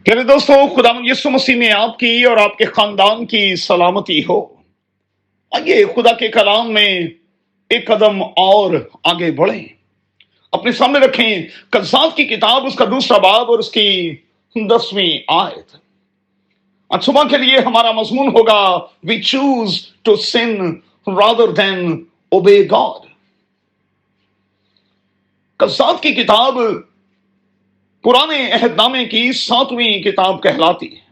प्यारे दोस्तों, खुदावंद यीशु मसीह में आपकी और आपके खानदान की सलामती हो। आइए खुदा के कलाम में एक कदम और आगे बढ़ें। अपने सामने रखें कलसात की किताब, उसका दूसरा बाब और उसकी 10वीं आयत। आज सुबह के लिए हमारा मजमून होगा, we choose to sin rather than obey God. कलसात की किताब पुराने अहदनामे की 7वीं किताब कहलाती है।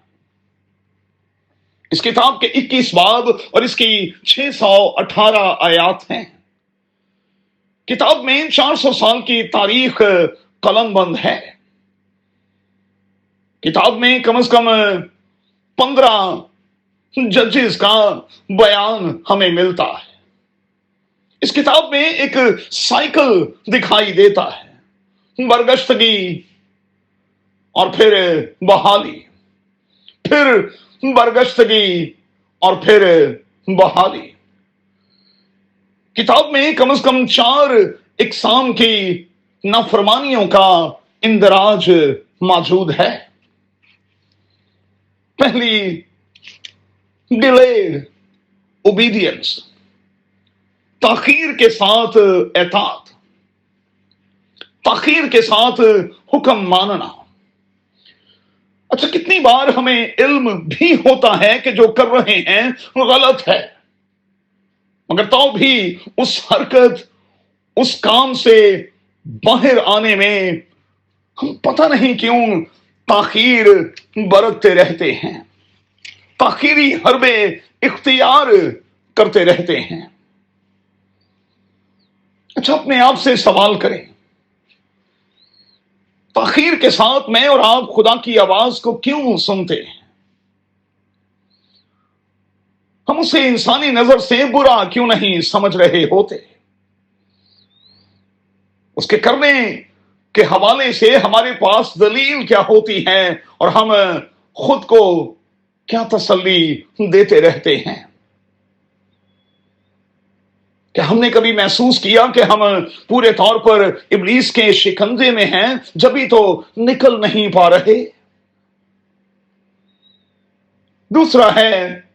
इस किताब के 21 बाब और इसकी 618 आयात हैं। किताब में 400 साल की तारीख कलमबंद है। किताब में कम से कम 15 जजेस का बयान हमें मिलता है। इस किताब में एक साइकिल दिखाई देता है, बरगश्तगी और फिर बहाली, फिर बरगश्तगी और फिर बहाली। किताब में कम से कम 4 इकसाम की नाफरमानियों का इंदराज मौजूद है। पहली, डिलेड ओबीडियंस, ताखीर के साथ एतात, ताखीर के साथ हुक्म मानना। अच्छा, कितनी बार हमें इल्म भी होता है कि जो कर रहे हैं गलत है, मगर तो भी उस हरकत, उस काम से बाहर आने में हम पता नहीं क्यों ताखीर बरतते रहते हैं, ताखीरी हरबे इख्तियार करते रहते हैं। अच्छा, अपने आप से सवाल करें, ताखीर के साथ मैं और आप खुदा की आवाज को क्यों सुनते हैं? हम उसे इंसानी नजर से बुरा क्यों नहीं समझ रहे होते? उसके करने के हवाले से हमारे पास दलील क्या होती है और हम खुद को क्या तसल्ली देते रहते हैं? क्या हमने कभी महसूस किया कि हम पूरे तौर पर इब्लीस के शिकंजे में हैं, जब भी तो निकल नहीं पा रहे? दूसरा है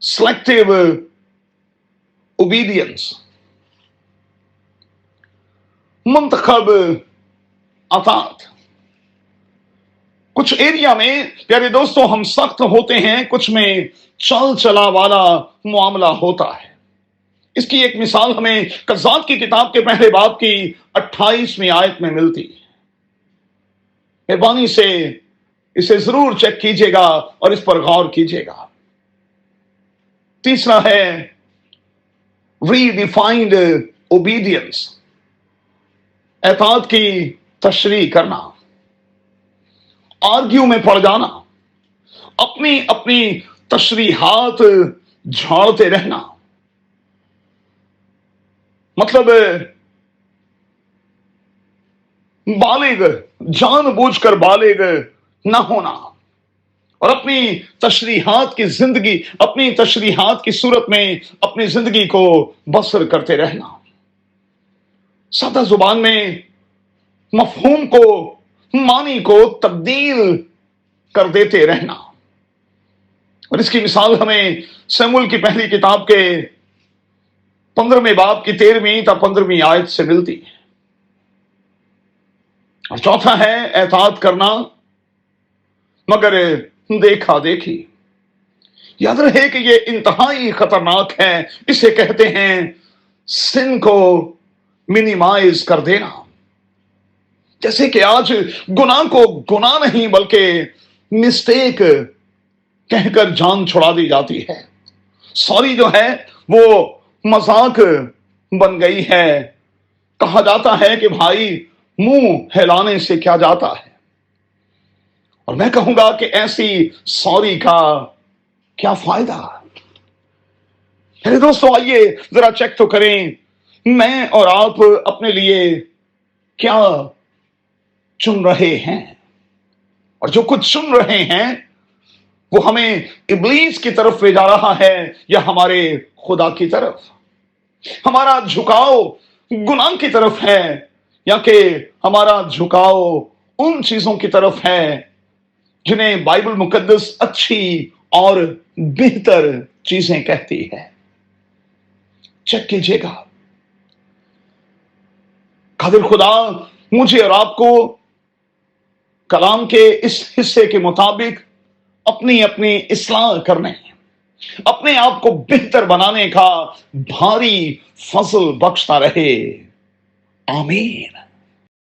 सिलेक्टिव ओबीडियंस, मुंतखब अतात। कुछ एरिया में प्यारे दोस्तों हम सख्त होते हैं, कुछ में चल चला वाला मामला होता है। इसकी एक मिसाल हमें कज़ात की किताब के पहले बाब की 28वीं आयत में मिलती है। मेहरबानी से इसे जरूर चेक कीजिएगा और इस पर गौर कीजिएगा। तीसरा है रीडिफाइंड ओबीडियंस, एतात की तशरीह करना, आर्ग्यू में पड़ जाना, अपनी अपनी तशरीहात झाड़ते रहना। मतलब बालिग, जानबूझकर बालिग ना होना और अपनी तशरीहात की जिंदगी, अपनी तशरीहात की सूरत में अपनी जिंदगी को बसर करते रहना। सादा जुबान में मफहूम को, मानी को तब्दील कर देते रहना। और इसकी मिसाल हमें शमूएल की पहली किताब के 15वें बाब की 13वीं या 15वीं आयत से मिलती है। और चौथा है एतात करना मगर देखा देखी। याद रहे कि यह इंतहाई खतरनाक है। इसे कहते हैं सिन को मिनिमाइज कर देना। जैसे कि आज गुनाह को गुनाह नहीं बल्कि मिस्टेक कहकर जान छुड़ा दी जाती है। सॉरी जो है वो मजाक बन गई है। कहा जाता है कि भाई मुंह हिलाने से क्या जाता है, और मैं कहूंगा कि ऐसी सॉरी का क्या फायदा। मेरे दोस्तों, आइए जरा चेक तो करें, मैं और आप अपने लिए क्या चुन रहे हैं, और जो कुछ चुन रहे हैं वो हमें इब्लीस की तरफ ले जा रहा है या हमारे खुदा की तरफ। हमारा झुकाव गुनाह की तरफ है या कि हमारा झुकाव उन चीजों की तरफ है جنہیں بائبل مقدس اچھی اور بہتر چیزیں کہتی ہے۔ چیک کیجئے گا، قادر خدا مجھے اور آپ کو کلام کے اس حصے کے مطابق اپنی اپنی اصلاح کرنے، اپنے آپ کو بہتر بنانے کا بھاری فضل بخشتا رہے، آمین۔